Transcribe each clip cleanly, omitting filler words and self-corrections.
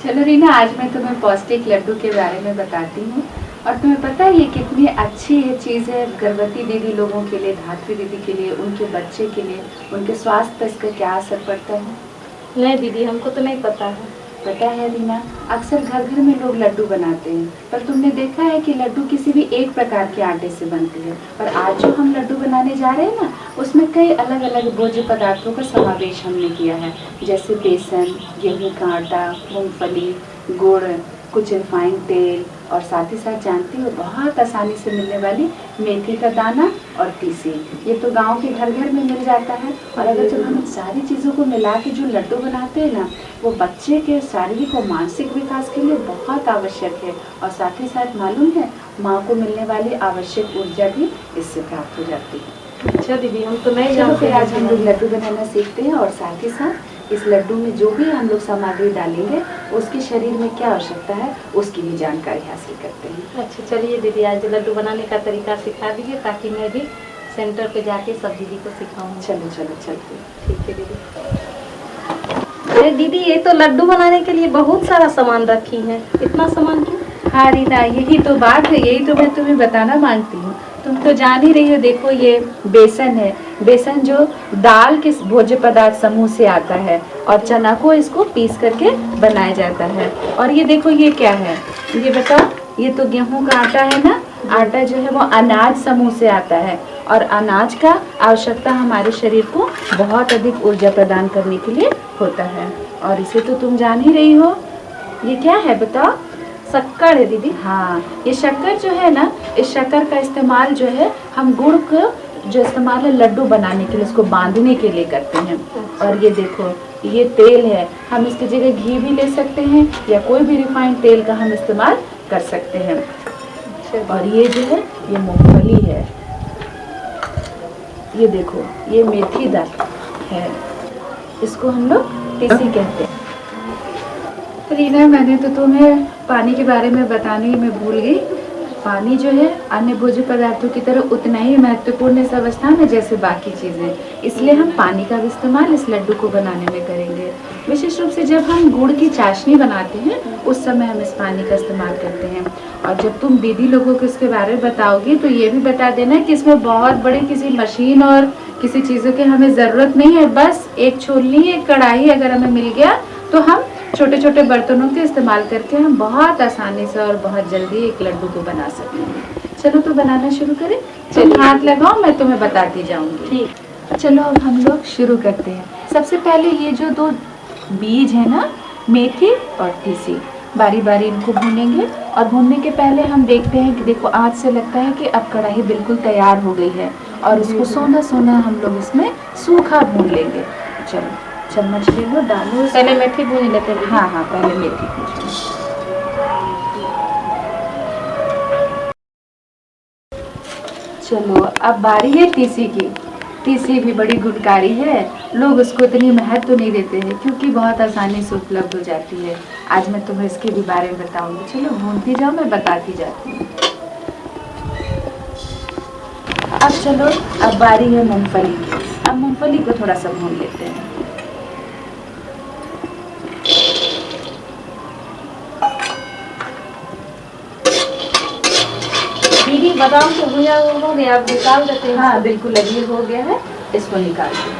चलो रीना, आज मैं तुम्हें पौष्टिक लड्डू के बारे में बताती हूँ। और तुम्हें पता है ये कितनी अच्छी है चीज़ है गर्भवती दीदी लोगों के लिए, धात्री दीदी के लिए, उनके बच्चे के लिए, उनके स्वास्थ्य पर इसका क्या असर पड़ता है। नहीं दीदी, हमको तो नहीं पता है। पता है रीना, अक्सर घर घर में लोग लड्डू बनाते हैं, पर तुमने देखा है कि लड्डू किसी भी एक प्रकार के आटे से बनती है। पर आज जो हम लड्डू बनाने जा रहे हैं ना, उसमें कई अलग अलग भोज्य पदार्थों का समावेश हमने किया है, जैसे बेसन, गेहूं का आटा, मूंगफली, गुड़, कुछ रिफाइंड तेल और साथ ही साथ जानती हो बहुत आसानी से मिलने वाली मेथी का दाना और तीसी। ये तो गांव के घर घर में मिल जाता है। और अगर जब हम इन सारी चीज़ों को मिला के जो लड्डू बनाते हैं ना, वो बच्चे के शारीरिक और मानसिक विकास के लिए बहुत आवश्यक है। और साथ ही साथ मालूम है, माँ को मिलने वाली आवश्यक ऊर्जा भी इससे प्राप्त हो जाती है। अच्छा दीदी, हम तो नहीं चलो जानते। फिर आज हम लोग लड्डू बनाना सीखते हैं और साथ ही साथ इस लड्डू में जो भी हम लोग सामग्री डालेंगे उसके शरीर में क्या आवश्यकता है उसकी भी जानकारी हासिल करते हैं। अच्छा चलिए दीदी, आज लड्डू बनाने का तरीका सिखा दीजिए ताकि मैं भी सेंटर पे जाके सब दीदी को सिखाऊँ। चलो चलो चलते हैं। ठीक है दीदी। अरे दीदी, ये तो लड्डू बनाने के लिए बहुत सारा सामान रखी है, इतना सामान क्यों? हाँ रीना, यही तो बात है, यही तो मैं तुम्हें बताना मांगती हूँ। तुम तो जान ही रही हो, देखो ये बेसन है, बेसन जो दाल के भोज्य पदार्थ समूह से आता है और चना को इसको पीस करके बनाया जाता है। और ये देखो ये क्या है, ये बताओ, ये तो गेहूं का आटा है ना। आटा जो है वो अनाज समूह से आता है और अनाज का आवश्यकता हमारे शरीर को बहुत अधिक ऊर्जा प्रदान करने के लिए होता है। और इसे तो तुम जान ही रही हो, ये क्या है बताओ। शक्कर है दीदी। हाँ, ये शक्कर जो है ना, इस शक्कर का इस्तेमाल जो है हम गुड़ को जो इस्तेमाल है लड्डू बनाने के लिए, उसको बांधने के लिए करते हैं। और ये देखो, ये तेल है, हम इसकी जगह घी भी ले सकते हैं या कोई भी रिफाइंड तेल का हम इस्तेमाल कर सकते हैं। और ये जो है ये मूंगफली है, ये देखो ये मेथी दाल है, इसको हम लोग तीसी कहते हैं। रीना, मैंने तो तुम्हें पानी के बारे में बताने ही मैं भूल गई। पानी जो है अन्य भोज्य पदार्थों की तरह उतना ही महत्वपूर्ण इस अवस्था में जैसे बाकी चीज़ें, इसलिए हम पानी का भी इस्तेमाल इस लड्डू को बनाने में करेंगे। विशेष रूप से जब हम गुड़ की चाशनी बनाते हैं उस समय हम इस पानी का इस्तेमाल करते हैं। और जब तुम दीदी लोगों को इसके बारे में बताओगी तो ये भी बता देना कि इसमें बहुत बड़ी किसी मशीन और किसी चीज़ों की हमें ज़रूरत नहीं है। बस एक छोलनी, एक कढ़ाई अगर हमें मिल गया तो हम छोटे छोटे बर्तनों के इस्तेमाल करके हम बहुत आसानी से और बहुत जल्दी एक लड्डू को बना सकते हैं। चलो तो बनाना शुरू करें। तुम हाथ लगाओ, मैं तुम्हें बताती जाऊंगी। ठीक। चलो अब हम लोग शुरू करते हैं। सबसे पहले ये जो दो बीज है ना, मेथी और तीसी, बारी बारी इनको भूनेंगे। और भूनने के पहले हम देखते हैं कि देखो आज से लगता है कि अब कढ़ाई बिल्कुल तैयार हो गई है और उसको सोना सोना हम लोग इसमें सूखा भून लेंगे। चलो चम्मच ले लो, डालो। पहले मेथी भून लेते हैं। हाँ हाँ, पहले मेथी भून। चलो अब बारी है तीसी की। तीसी भी बड़ी गुणकारी है, लोग उसको इतनी महत्व तो नहीं देते हैं क्योंकि बहुत आसानी से उपलब्ध हो जाती है। आज मैं तुम्हें इसके भी बारे में बताऊंगी। चलो भूनती जाओ, मैं बताती जाती हूँ। अब चलो, अब बारी है मूंगफली की। अब मूंगफली को थोड़ा सा भून लेते हैं। दीदी, बादाम तो भुजा हो गया, आप निकाल देते हैं। हाँ बिल्कुल, अभी हो गया है, इसको निकाल दो।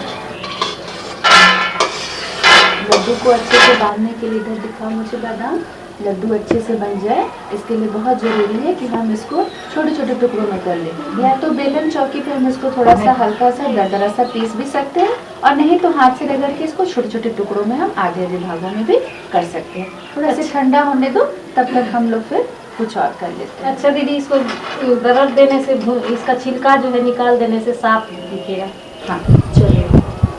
लड्डू को अच्छे से बांधने के लिए इधर दिखाओ मुझे बादाम। लड्डू अच्छे से बन जाए इसके लिए बहुत ज़रूरी है कि हम इसको छोटे छोटे टुकड़ों में कर लें। या तो बेलन चौकी पे हम इसको थोड़ा सा हल्का सा दरदरा सा पीस भी सकते हैं, और नहीं तो हाथ से रगड़ के इसको छोटे छोटे टुकड़ों में हम आधे आधे भागों में भी कर सकते हैं। थोड़ा सा ठंडा होने दो, तब तक हम लोग फिर कुछ और कर लेते हैं। अच्छा दीदी, इसको दरड़ देने से, इसका छिलका जो है निकाल देने से साफ दिखेगा। हाँ चलिए,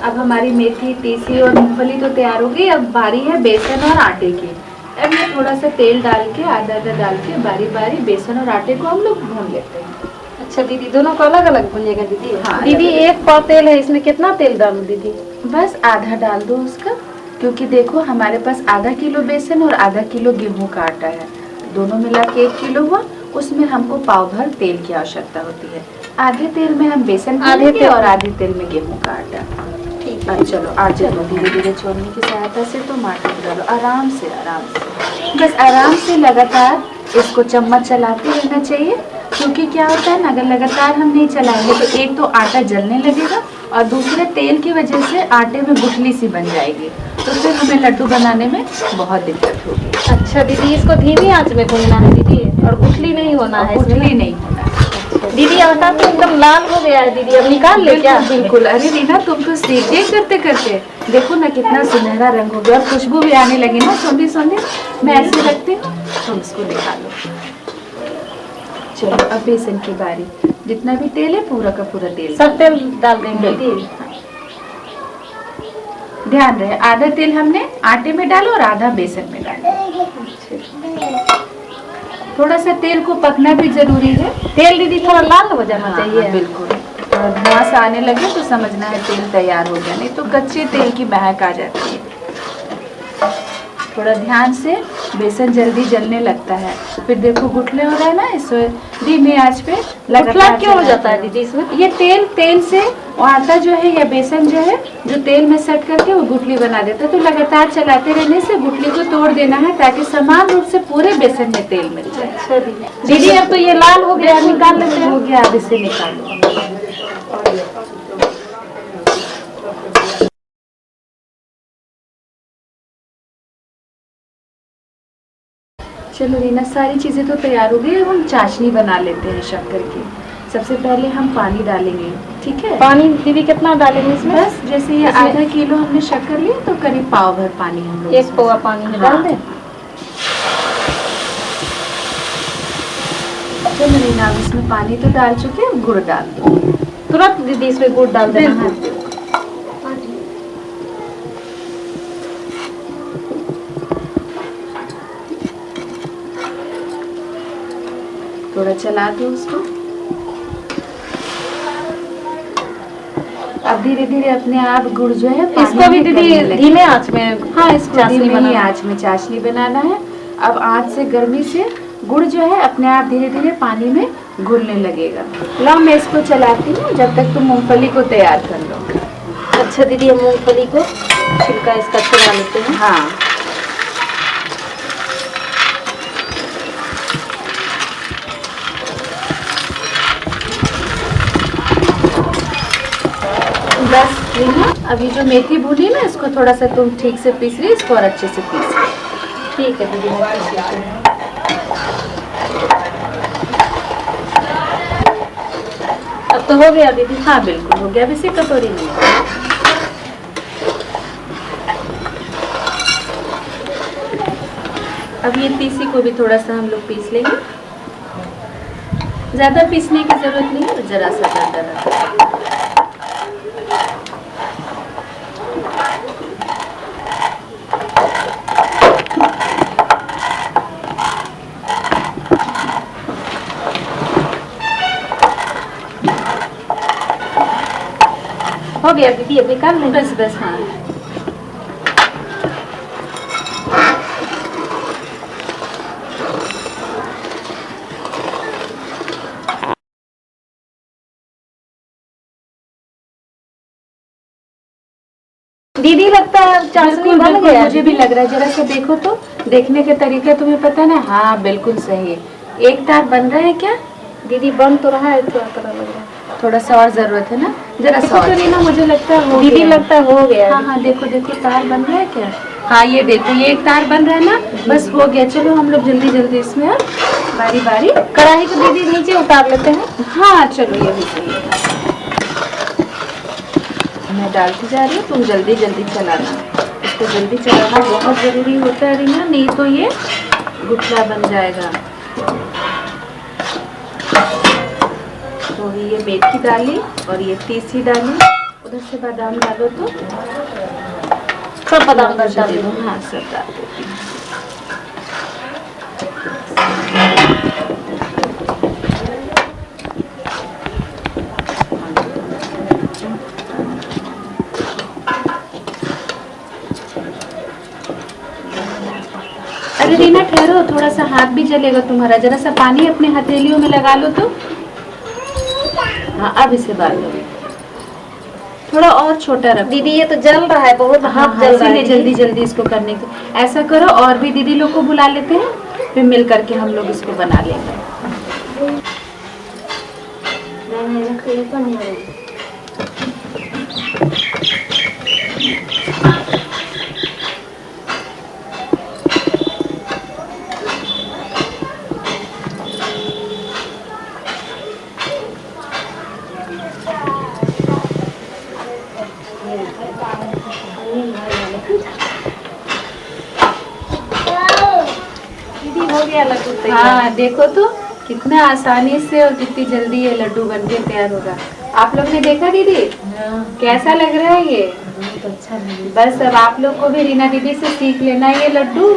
अब हमारी मेथी, तीसी और मूंगफली तो तैयार हो गई। अब बारी है बेसन और आटे की। अब मैं थोड़ा सा तेल डाल के, आधा आधा डाल के बारी बारी बेसन और आटे को हम लोग भून लेते हैं। अच्छा दीदी, दोनों को अलग अलग भूनिएगा दीदी? हाँ दीदी, एक पाव तेल है, इसमें कितना तेल डालूं दीदी? बस आधा डाल दो उसका, क्योंकि देखो हमारे पास आधा किलो बेसन और आधा किलो गेहूं का आटा है, दोनों मिला के 1 किलो हुआ। उसमें हमको पाव भर तेल की आवश्यकता होती है। आधे तेल में हम बेसन आधे तेल और आधे तेल में गेहूं का आटा। ठीक अब चलो आज चलो धीरे धीरे छोड़ने की सहायता से तुम आटे को डालो आराम से बस आराम से लगातार इसको चम्मच चलाते रहना चाहिए। क्योंकि क्या होता है ना, अगर लगातार हम नहीं चलाएंगे तो एक तो आटा जलने लगेगा और दूसरे तेल की वजह से आटे में गुठली सी बन जाएगी, तो फिर हमें लड्डू बनाने में बहुत दिक्कत होगी। अच्छा दीदी, इसको धीमी आंच में भूनना है दीदी, और गुठली नहीं होना है, गुठली नहीं होना है। दीदी आटा तो एकदम लाल हो गया है दीदी, अब निकाल ले क्या? बिल्कुल। अरे रीना, तुम तो सीखे करते करते देखो ना कितना सुनहरा रंग हो गया और खुशबू भी आने लगी ना। सोंधी मैं ऐसे रखती हूँ, तुम इसको निकालो। चलो अब बेसन की बारी। जितना भी तेल है पूरा का पूरा तेल, सब तेल डाल देंगे दीदी। ध्यान रहे आधा तेल हमने आटे में डालो और आधा बेसन में डालो। थोड़ा सा तेल को पकना भी जरूरी है। तेल दीदी थोड़ा लाल हो जाना चाहिए। हाँ, बिल्कुल। और धुआं सा आने लगे तो समझना है तेल तैयार हो गया, नहीं तो कच्चे तेल की महक आ जाती है। थोड़ा ध्यान से, बेसन जल्दी जलने लगता है। फिर देखो गुठले हो रहा है ना, इस धीमी आंच पे गुठला क्यों हो जाता है दीदी इसमें? ये तेल से आटा जो है या बेसन जो है जो तेल में सट करके वो गुठली बना देता है। तो लगातार चलाते रहने से गुठली को तोड़ देना है ताकि समान रूप से पूरे बेसन में तेल मिल जाए। अच्छा दीदी, अब तो ये लाल हो गया, निकाल लेते हैं। हो गया, अब इसे निकालो। चलो रीना, सारी चीज़ें तो तैयार हो गई। अब हम चाशनी बना लेते हैं शक्कर की। सबसे पहले हम पानी डालेंगे, ठीक है? पानी दीदी कितना डालेंगे इसमें? बस जैसे ये आधा किलो हमने शक्कर लिया तो करीब पाव भर पानी हम लोग 1 पौवा पानी में डाल दें। चलो रीना, अब इसमें पानी तो डाल चुके हैं, गुड़ डाल दो। तुरंत दीदी इसमें गुड़ डाल देना है। थोड़ा चला दो उसको। अब धीरे धीरे अपने आप गुड़ जो है इसको भी दीदी धीमे आंच में, हाँ इसको धीमी आंच में चाशनी बनाना है। अब आंच से गर्मी से गुड़ जो है अपने आप धीरे धीरे पानी में घुलने लगेगा। ला मैं इसको चलाती हूँ जब तक तुम मूंगफली को तैयार कर लो। अच्छा दीदी, हम मूंगफली को छिलका इसका छुड़ा लेते हैं। हाँ, बस रीना, अभी जो मेथी भूनी ना इसको थोड़ा सा तुम ठीक से पीस रही, इसको और अच्छे से पीस। ठीक है दीदी, मैं पीस लेती हूँ। अब तो हो गया दीदी। हाँ बिल्कुल हो गया, अब इसी कटोरी में। अब ये तीसी को भी थोड़ा सा हम लोग पीस लेंगे। ज्यादा पीसने की जरूरत नहीं है, जरा सा ज्यादा रखा। हो गया दीदी, अब निकाल लें। बस हाँ। दीदी लगता है चाशनी बन गया। मुझे भी लग रहा है, जरा सा देखो तो, देखने के तरीका तुम्हें पता है ना। हाँ बिल्कुल सही है। एक तार बन रहा है क्या दीदी? बन तो रहा है, थोड़ा थोड़ा लग रहा है। थोड़ा सा और जरूरत है ना, जरा सा और। ना मुझे लगता है दीदी लगता है हो गया। हाँ हाँ, देखो देखो तार बन रहा है क्या? हाँ ये देखो, ये एक तार बन रहा है ना, बस हो गया। चलो हम लोग जल्दी जल्दी इसमें अब बारी बारी कढ़ाई को दीदी नीचे उतार लेते हैं। हाँ चलो, ये भी सही है। मैं डालती जा रही हूँ, तुम जल्दी जल्दी चलाना। इसको जल्दी चलाना बहुत जरूरी होता है रीना, नहीं तो ये गुठला बन जाएगा। तो ये मेथी डाली और ये तीसी डाली, उधर से बादाम डालो तो सब बादाम डाल दो। हाँ सब डाल देती हूँ। अरे रीना ठहरो, थोड़ा सा हाथ भी जलेगा तुम्हारा। जरा सा पानी अपने हथेलियों में लगा लो तो। हाँ अब इसे बांध लो। थोड़ा और छोटा रखो दीदी ये तो जल रहा है बहुत, हाँ हाथ जल रहा है। इसीलिए जल्दी जल्दी इसको करने की ऐसा करो। और भी दीदी लोग को बुला लेते हैं, फिर मिल करके हम लोग इसको बना लेंगे। दीदी हो गया लड्डू तैयार। हाँ देखो तो कितना आसानी से और कितनी जल्दी ये लड्डू बन के तैयार होगा। आप लोग ने देखा दीदी कैसा लग रहा है ये? बहुत अच्छा लगे। बस अब आप लोग को भी रीना दीदी से सीख लेना है ये लड्डू,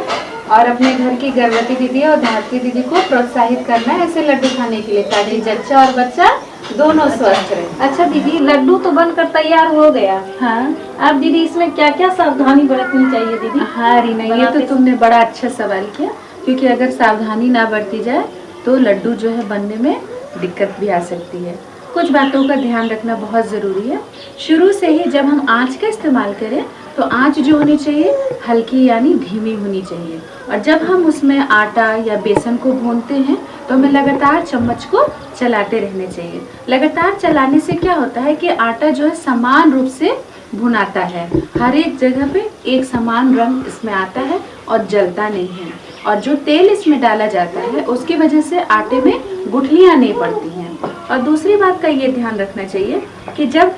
और अपने घर की गर्भवती दीदी और धात्री दीदी को प्रोत्साहित करना है ऐसे लड्डू खाने के लिए, ताकि जच्चा और बच्चा दोनों स्वस्थ रहे। अच्छा दीदी लड्डू तो बनकर तैयार हो गया। हाँ अब दीदी इसमें क्या क्या सावधानी बरतनी चाहिए दीदी? हाँ रीना, ये बनाते तो तुमने बड़ा अच्छा सवाल किया, क्योंकि अगर सावधानी ना बरती जाए तो लड्डू जो है बनने में दिक्कत भी आ सकती है। कुछ बातों का ध्यान रखना बहुत ज़रूरी है। शुरू से ही जब हम आँच का इस्तेमाल करें तो आँच जो होनी चाहिए हल्की यानी धीमी होनी चाहिए, और जब हम उसमें आटा या बेसन को भूनते हैं तो हमें लगातार चम्मच को चलाते रहने चाहिए। लगातार चलाने से क्या होता है कि आटा जो है समान रूप से भुनाता है, हर एक जगह पे एक समान रंग इसमें आता है और जलता नहीं है। और जो तेल इसमें डाला जाता है उसकी वजह से आटे में गुठलियाँ नहीं पड़ती हैं। और दूसरी बात का ये ध्यान रखना चाहिए कि जब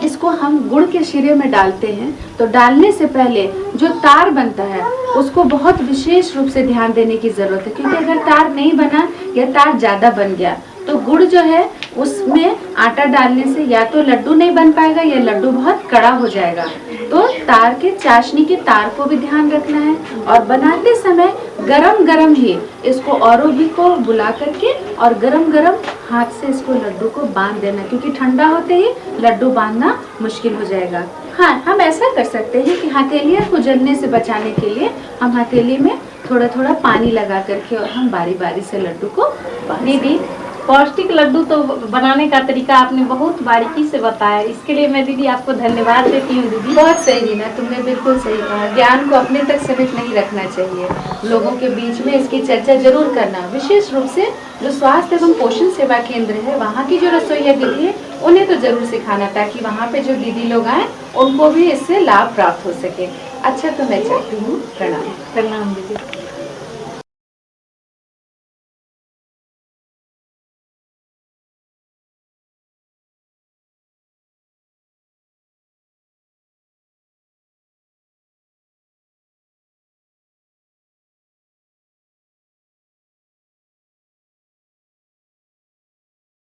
इसको हम गुड़ के शीरे में डालते हैं तो डालने से पहले जो तार बनता है उसको बहुत विशेष रूप से ध्यान देने की ज़रूरत है, क्योंकि अगर तार नहीं बना या तार ज़्यादा बन गया तो गुड़ जो है उसमें आटा डालने से या तो लड्डू नहीं बन पाएगा या लड्डू बहुत कड़ा हो जाएगा। तो तार के चाशनी के तार को भी ध्यान रखना है, और बनाते समय गरम गरम ही इसको औरों भी को बुला करके और गरम गरम हाथ से इसको लड्डू को बांध देना, क्योंकि ठंडा होते ही लड्डू बांधना मुश्किल हो जाएगा। हाँ, हम ऐसा कर सकते हैं कि हथेलियाँ को जलने से बचाने के लिए हम हथेली में थोड़ा थोड़ा पानी लगा करके और हम बारी बारी से लड्डू को बांध दीदी पौष्टिक लड्डू तो बनाने का तरीका आपने बहुत बारीकी से बताया, इसके लिए मैं दीदी आपको धन्यवाद देती हूँ। दीदी बहुत सही रीना, तुमने बिल्कुल सही कहा। ज्ञान को अपने तक सीमित नहीं रखना चाहिए, लोगों के बीच में इसकी चर्चा जरूर करना। विशेष रूप से जो स्वास्थ्य एवं पोषण सेवा केंद्र है वहाँ की जो रसोइया दीदी है उन्हें तो जरूर सिखाना, ताकि वहाँ पे जो दीदी लोग आए उनको भी इससे लाभ प्राप्त हो सके। अच्छा तो मैं चलती हूँ, प्रणाम। प्रणाम दीदी।